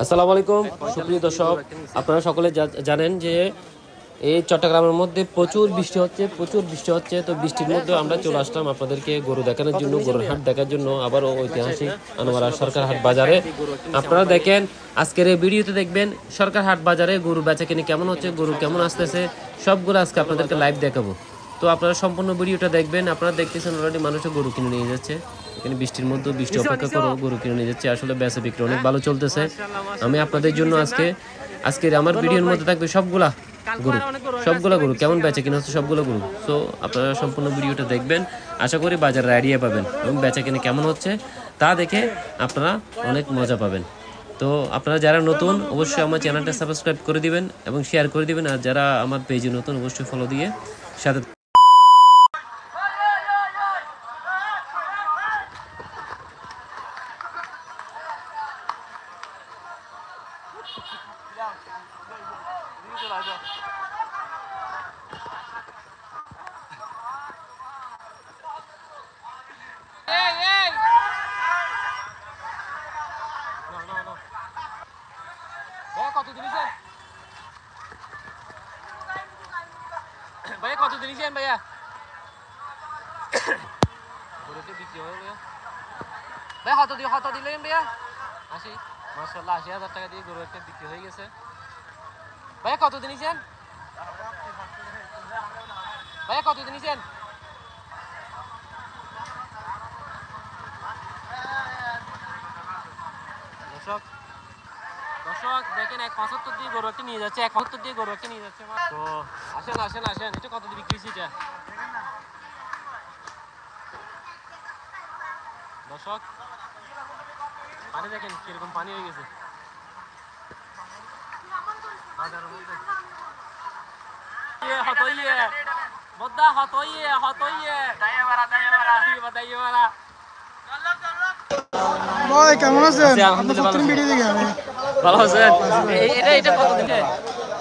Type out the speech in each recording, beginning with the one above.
আসসালামু আলাইকুম সুপ্রিয় দর্শক, আপনারা সকলে জানেন যে এই চট্টগ্রামের মধ্যে প্রচুর বৃষ্টি হচ্ছে। তো বৃষ্টির মধ্যে আমরা চলে আসলাম আপনাদেরকে গরু দেখানোর জন্য, গরুর হাট দেখার জন্য, আবারও ঐতিহাসিক আনোয়ারা সরকার হাট বাজারে। আপনারা দেখেন, আজকের এই ভিডিওতে দেখবেন সরকার হাট বাজারে গরু বেচাকেনি কেমন হচ্ছে, গরু কেমন আসতেছে, সবগুলো আজকে আপনাদেরকে লাইভ দেখাবো। তো আপনারা সম্পূর্ণ ভিডিওটা দেখবেন। আপনারা দেখতেছেন অলরেডি মানুষও গরু কিনে নিয়ে যাচ্ছে। এখানে বৃষ্টির মধ্যে বৃষ্টি অপেক্ষা করে গরু কিনে নিয়ে যাচ্ছে। আসলে বেচা বিক্রি অনেক ভালো চলতেছে। আমি আপনাদের জন্য আজকের আমার ভিডিওর মধ্যে থাকবে সবগুলা গরু কেমন বেচা কিনা হচ্ছে, সবগুলো গরু। সো আপনারা সম্পূর্ণ ভিডিওটা দেখবেন, আশা করি বাজারের আইডিয়া পাবেন এবং বেচা কিনা কেমন হচ্ছে তা দেখে আপনারা অনেক মজা পাবেন। তো আপনারা যারা নতুন অবশ্যই আমার চ্যানেলটা সাবস্ক্রাইব করে দিবেন এবং শেয়ার করে দিবেন, আর যারা আমার পেজে নতুন অবশ্যই ফলো দিয়ে সাথে কত দিয়েছেন ভাইয়া, কত দিয়েছেন ভাইয়া? গরুটি বিক্রি হয়ে ভাইয়া, ভাইয়া কত দিলেন ভাইয়া? 80, মাশাআল্লাহ 80,000 টাকা দিয়ে গরু একটা বিক্রি হয়ে গেছে। ভাইয়া কত দিয়েছেন? ভাইয়া কত দিয়েছেন? দর্শক দেখেন, 175 দিয়ে গরু একটা নিয়ে যাচ্ছে, 175 দিয়ে গরু একটা নিয়ে যাচ্ছে। তো আসেন, এটা কত দিয়ে বিক্রি হয়েছে এটা? দর্শক পানি দেখেন কিরকম পানি হয়ে গেছে বাজারের মধ্যে। ভাই কেমন আছেন? আলহামদুলিল্লাহ প্রথম ভিডিও দেখি আমি। ভালো আছেন? এটা কত দিন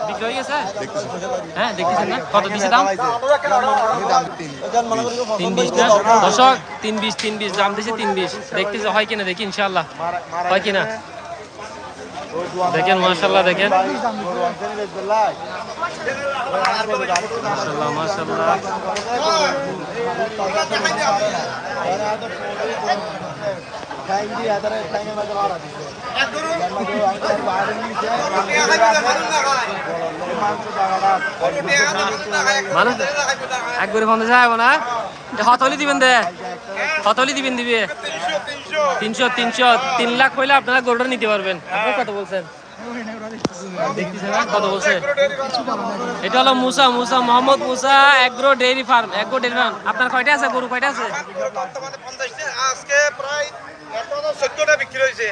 বিক্রি হয়ে গেছে? হ্যাঁ, দেখতেছেন না কত দিছে দাম? 320 না দর্শক, 320 দাম দিছে। 320 দেখতেছে হয় কিনা, দেখি ইনশাআল্লাহ হয় কিনা। দেখেন মাশাআল্লাহ, দেখেন মাশাআল্লাহ। মানুষ একবারে 50 যাব না, হতলি দিবেন দিবে 300 3 লাখ হইলে আপনারা গরুটা নিতে পারবেন। আপনি কত বলছেন? কত বলছে? এটা হলো মুসা Mohammad Musa agro dairy farm. আপনার কয়টা আছে গরু? কয়টা আছে?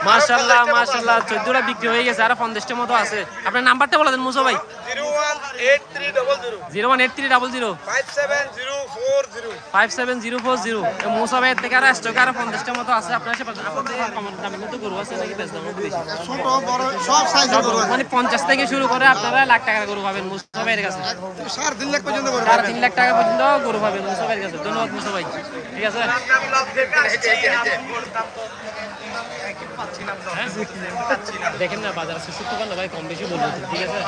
মাশাআল্লাহ 14টা বিক্রি হয়ে গেছে, আর 50টা মতো আছে। আপনার নাম্বারটা বলে দেন মুসা ভাই। 01830057040 5704 মুসা ভাই থেকে আর স্টক আর 50টা মতো আছে। আপনার আপনাদের কম দামের মতো গরু আছে নাকি বেশ দাম বেশি? ছোট বড় সব সাইজের গরু আছে। মানে 50 থেকে শুরু করে আপনারা লাখ টাকার গরু পাবেন মুসা ভাইয়ের কাছে। 3.5 লাখ পর্যন্ত গরু। 3.5 লাখ টাকা পর্যন্ত গরু পাবেন মুসা ভাইয়ের কাছে। ধন্যবাদ মুসা ভাই, ঠিক আছে। দেখেন না বাজার সুস্থ না ভাই, কম বেশি বলবো, ঠিক আছে।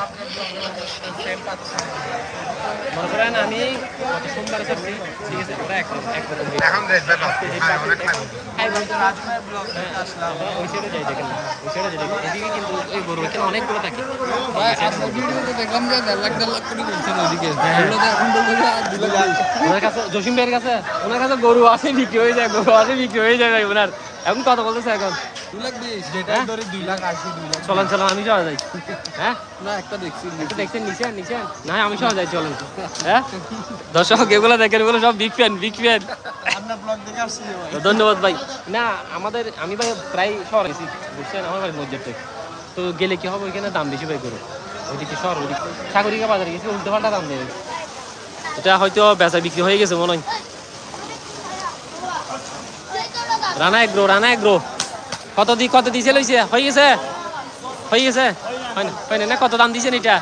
মনে করেন আমি সোমবারে ছাড়ছি, ঠিক আছে, ওরা একরকম ওই সাইডে যাই, দেখেন না ওই সাইডে যাই, এদিকে কিন্তু এই গরু এখানে অনেকগুলো থাকে। দেখলাম যে 1.5 লাখ করে বলছেন ওইদিকে। ওনার কাছে জসিম ভাইয়ের কাছে, ওনার কাছে গরু আছে বিক্রি হয়ে যায় ভাই ওনার। এখন কত বলতেছে? এখন 2.20 যেটা ধরে 2.80 2 লাখ। চলেন আমি সহ যাই। হ্যাঁ না একটা দেখছি, দেখছেন নিচে না, আমি সহ যাই, চলেন। হ্যাঁ দর্শক এগুলো দেখেন, এগুলো সব বিগ ফ্যান। আপনার ব্লগ দেখে আসছি ভাই। ধন্যবাদ ভাই। না আমি ভাই প্রায় শহর গেছি, বুঝছেন, আমার বাড়ি মসজিদ থেকে। তো গেলে কি হবে, ওইখানে দাম বেশি ভাই গরু। ওইদিকে শহর, ওইদিকে সাগরিকা বাজারে গেছি, উল্টো পাল্টা দাম দেবে। এটা হয়তো বেচা বিক্রি হয়ে গেছে মনে হয়। রানা এগ্রো কত দিছে লইছে? হয়ে গেছে হয় না? কত দাম দিছেন এটা?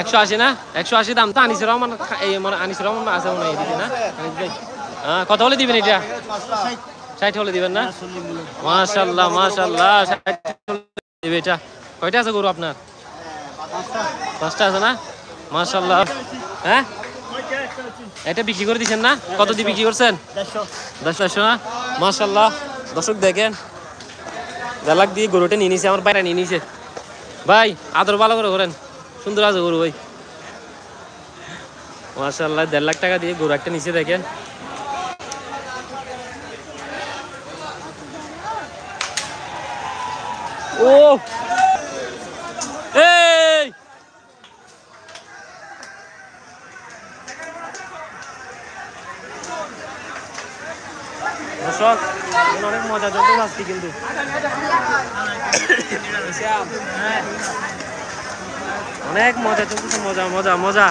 180 না? 180 দাম তো। আনিসুর রহমান আছে মনে হয় এদিকে না? কত হলে দিবেন এটা? 60 হলে দিবেন না? মাশাআল্লাহ 60 দিবে এটা। কয়টা আছে গরু আপনার? 5টা আছে না? মাশাআল্লাহ। হ্যাঁ, এটা বিক্রি করে দিচ্ছেন না? কত দিয়ে বিক্রি করছেন? 150 না? মাশাআল্লাহ। দর্শক দেখেন 1.5 লাখ দিয়ে গরুটা নিয়ে নিছে, আমার বাইরে নিয়ে নিছে ভাই। আদর ভালো করে করেন, সুন্দর আছে গরু ভাই মাশাআল্লাহ। 1.5 লাখ টাকা দিয়ে গরু একটা নিচে দেখেন। ও এই দর্শক অনেক মজা চলতে আজকে কিন্তু অনেক মজা চলতেছে, মজা মজা মজা।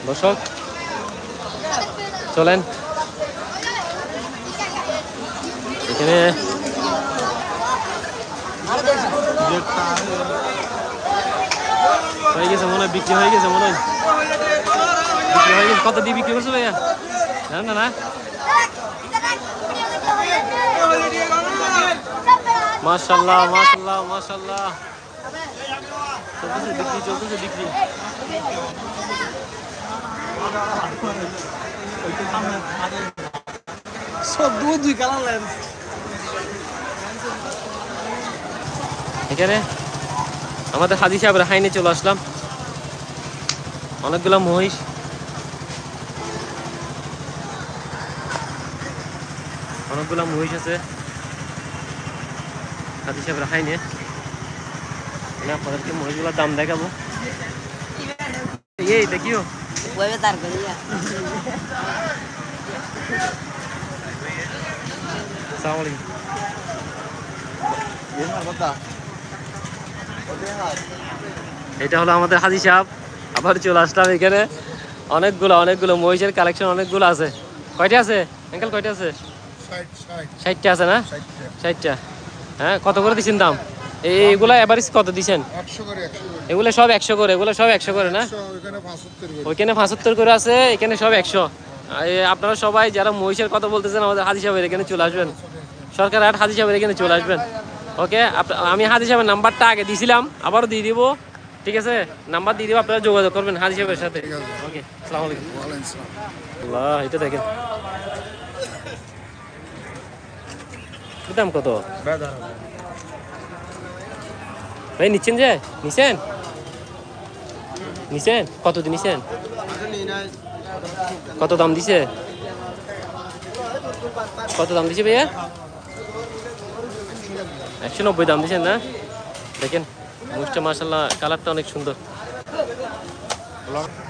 দর্শক চলেন এখানে হয়ে গেছে মনে হয়, বিক্রি হয়ে গেছে মনে হয়, বিক্রি হয়ে গেছে। কত দিয়ে বিক্রি করছো ভাইয়া জানেন না? না মাশাআল্লাহ মাশাআল্লাহ মাশাআল্লাহ, চলতেছে বিক্রি, চলতেছে বিক্রি। এখানে আমাদের হাজি সাহেবের হাইনে চলে আসলাম। অনেকগুলো মহিষ, অনেকগুলো মহিষ আছে হাজি সাহেবের হাইনে। আমি আপনাদেরকে মহিষগুলোর দাম দেখাবো। এই দেখিও আসসালামু আলাইকুম। এটা হলো আমাদের হাজি সাহেব। আবার চলে আসলাম এখানে। অনেকগুলো মহিষের কালেকশন অনেকগুলো আছে। কয়টা আছে আঙ্কেল, কয়টা আছে? 60টা আছে না? 60টা। হ্যাঁ, কত করে দিচ্ছেন দাম? এইগুলা এভারেজ কত দিচ্ছেন? এগুলো সব 100 করে, এগুলো সব 100 করে না? ওইখানে 75 করে আছে, এখানে সব 100। আপনারা সবাই যারা মহিষের কথা বলতেছেন আমাদের হাজি সাহেবের এখানে চলে আসবেন, সরকার হাট হাজি সাহেবের এখানে চলে আসবেন। ওকে, আমি হাজি সাহেবের নাম্বারটা আগে দিয়েছিলাম, আবারও দিয়ে দিব, ঠিক আছে? নাম্বার দিয়ে দিব, আপনারা যোগাযোগ করবেন হাজি সাহেবের সাথে। ওকে, আসসালামু আলাইকুম। আল্লাহ, এটা দেখেন দাম কত ভাই? নিচ্ছেন যে নিছেন নিছেন কত দিন নিছেন? কত দাম দিছে? কত দাম দিছে ভাইয়া? 190 দাম দিছেন না? দেখেন মুখটা মাশাআল্লাহ, কালারটা অনেক সুন্দর।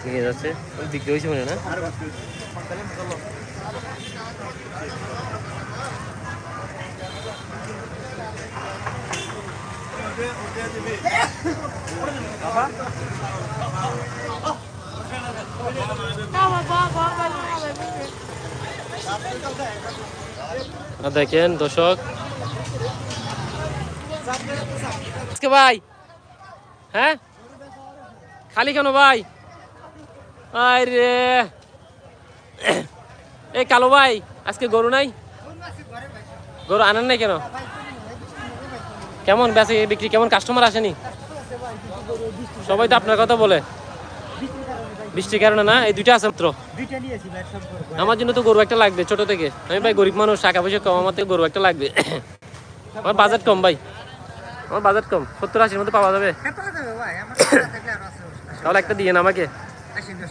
নিয়ে যাচ্ছে, বিক্রি হয়েছে মনে না? দেখেন দর্শক ভাই, হ্যাঁ খালি কেন ভাই? আরে এই কালো ভাই, আজকে গরু নাই? গরু আনেন নাই কেন? কেমন বেচে বিক্রি, কেমন কাস্টমার আসেনি? সবাই তো আপনার কথা বলে, বৃষ্টির কারণে না? এই দুইটা আছে মাত্র। আমার জন্য তো গরু একটা লাগবে ছোট থেকে। আমি ভাই গরিব মানুষ, টাকা পয়সা কম, আমার থেকে গরু একটা লাগবে। আমার বাজেট কম ভাই, আমার বাজেট কম, 70-80-র মধ্যে পাওয়া যাবে। তাহলে একটা দিয়ে আমাকে,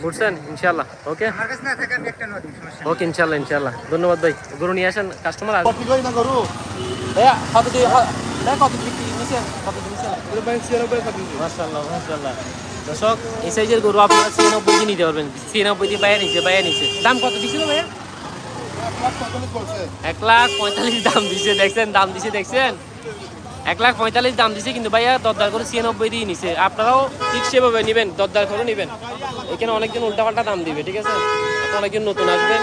বুঝছেন? ইনশাল্লাহ। ওকে ওকে, ইনশাল্লাহ ইনশাল্লাহ। ধন্যবাদ ভাই। গরু নিয়ে আসেন, কাস্টমার আসবে। মাশাআল্লাহ মাশাআল্লাহ। দর্শক এই সাইজের গরু আপনারা 96 দিয়ে নিতে পারবেন। 96 দিয়ে বাইরে নিচে। দাম কত দিছিল ভাইয়া? 1,45,000 দাম দিছে, দেখছেন? দাম দিছে দেখছেন? 1,45,000 দাম দিছে, কিন্তু ভাইয়া দরদার করে 96 দিয়ে নিছে। আপনারাও ঠিক সেভাবে নেবেন, দরদার করে নেবেন। এখানে অনেকজন উল্টাপাল্টা দাম দিবে, ঠিক আছে? আপনারা অনেকজন নতুন আসবেন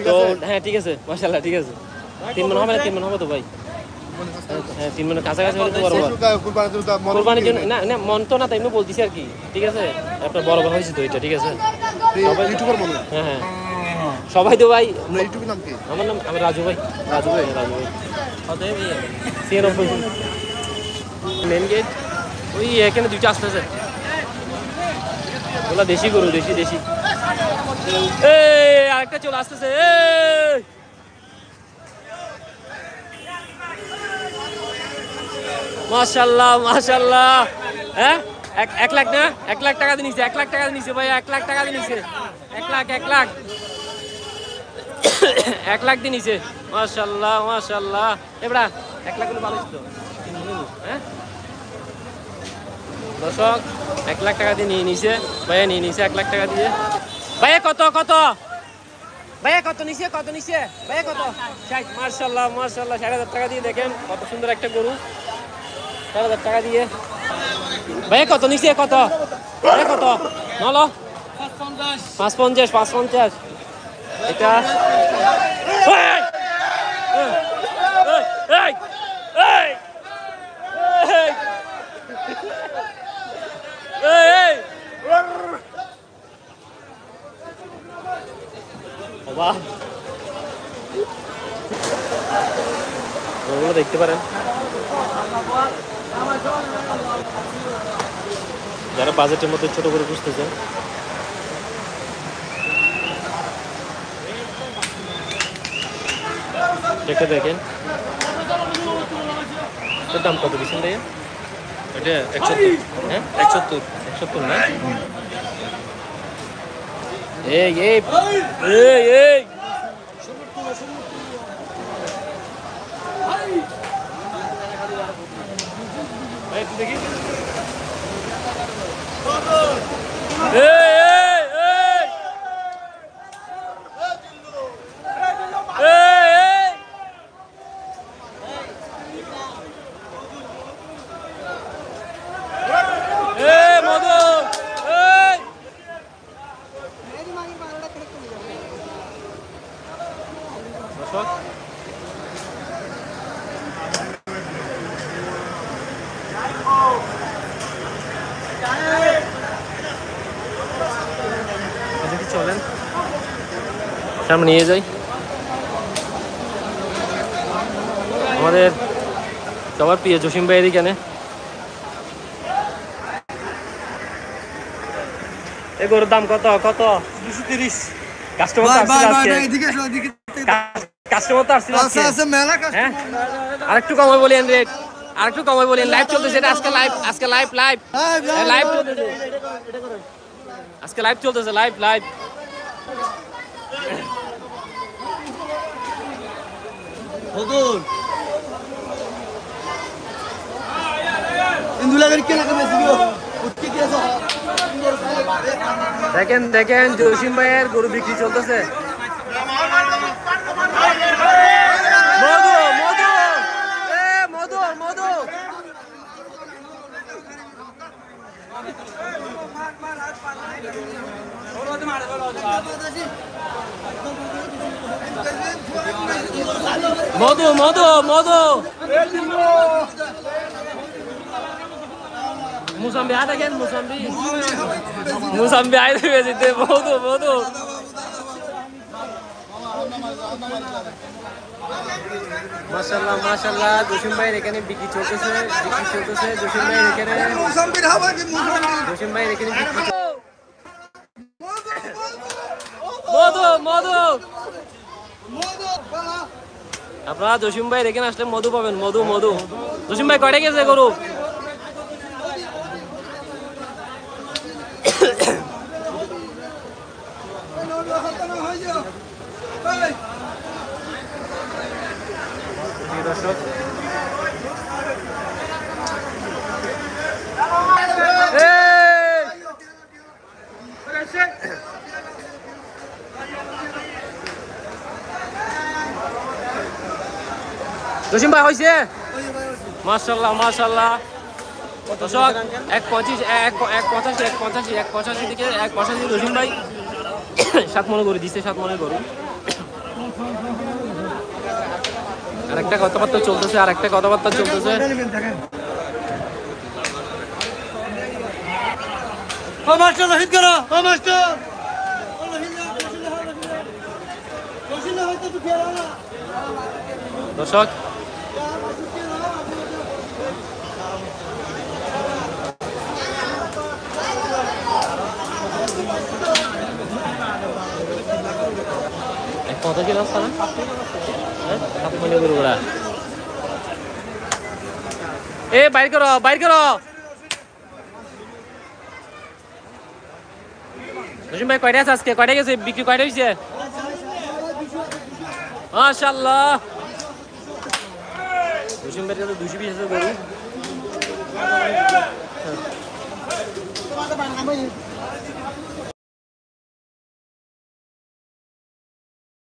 তো। হ্যাঁ ঠিক আছে, মাশাআল্লাহ, ঠিক আছে। 3 মণ হবে না? 3 মণ হবে তো ভাই? হ্যাঁ, 3 মণের কাছাকাছি হলে তো বরাবর কোরবানির জন্য। না না, মন তো না, তাই আমি বলতেছি আর কি, ঠিক আছে? আপনার বরাবর হয়েছে তো এটা, ঠিক আছে? সবাই ইউটিউবার মনে হয়। হ্যাঁ হ্যাঁ সবাই তো ভাই আপনার ইউটিউবের নাম কি? আমার নাম আমি রাজু ভাই রাজু ভাই অতএব সিয়ানব্বই মেন গেট ওই এখানে দুইটা আসতেছে ওগুলা দেশি গরু দেশি দেশি এই আরেকটা চলে আসতেছে এই মাশাআল্লাহ মাশাআল্লাহ হ্যাঁ 1 লাখ না 1 লাখ টাকা দিয়ে নিছে 1 লাখ টাকা দিয়ে নিছে ভাই 1 লাখ টাকা দিয়ে নিছে 1 লাখ 1 লাখ দিয়ে নিছে মাশাআল্লাহ মাশাআল্লাহ এবড়া 1 লাখ গুলো ভালো ছিল হ্যাঁ দর্শক 1 লাখ টাকা দিয়ে নিয়ে নিছে ভাইয়া নিয়ে নিছে 1 লাখ টাকা দিয়ে ভাইয়া কত কত ভাইয়া কত নিছে ভাইয়া কত 60 মাশাআল্লাহ মাশাআল্লাহ 60,000 টাকা দিয়ে দেখেন কত সুন্দর একটা গরু 60,000 টাকা দিয়ে ভাইয়া কত নিছে কত ভাইয়া কত নলো 550 এটা এই এই এই বাবা ওগুলো দেখতে পারেন যারা বাজেটের মধ্যে ছোট করে বুঝতেছেন এটা দেখেন এটার দাম কত দিচ্ছেন ভাইয়া এটা 170 হ্যাঁ 170 না এই এই এই এই এই তুই দেখি এই চলেন সামনে নিয়ে যাই আমাদের সবার প্রিয় জসিম ভাই এখানে এই গরুর দাম কত কত 230 কাস্টমার তো আসছিল আজকে আরেকটু কমাই বলেন রেট আরেকটু কমাই বলেন লাইভ চলতেছে এটা আজকে লাইভ চলতেছে আজকে লাইভ চলতেছে লাইভ দেখেন জসিম ভাইয়ের গরু বিক্রি চলতেছে মধু মুসাম্বি আটা কেন মুসাম্বি আইতে বেশিতে মধু মাশাআল্লাহ জসিম ভাইয়ের এখানে বিক্রি চলতেছে জসিম ভাইয়ের এখানে মধু আপনারা জসিম ভাইয়ের এখানে আসলে মধু পাবেন মধু জসিম ভাই কয়টা গেছে গরু দর্শক জসিম ভাই হয়েছে মাশাআল্লাহ দর্শক 185 থেকে 185 জসিম ভাই 7 মনে করে দিচ্ছে 7 মনে গরু আরেকটা কথাবার্তা চলতেছে দর্শক কত ছিল না সাতমণি গরুগুলা এ বাইর করো রহিম ভাই কয়টা আছে আজকে কয়টা গেছে বিক্রি কয়টা হয়েছে মাশাআল্লাহ রহিম ভাইয়ের কাছে 220 আছে গরু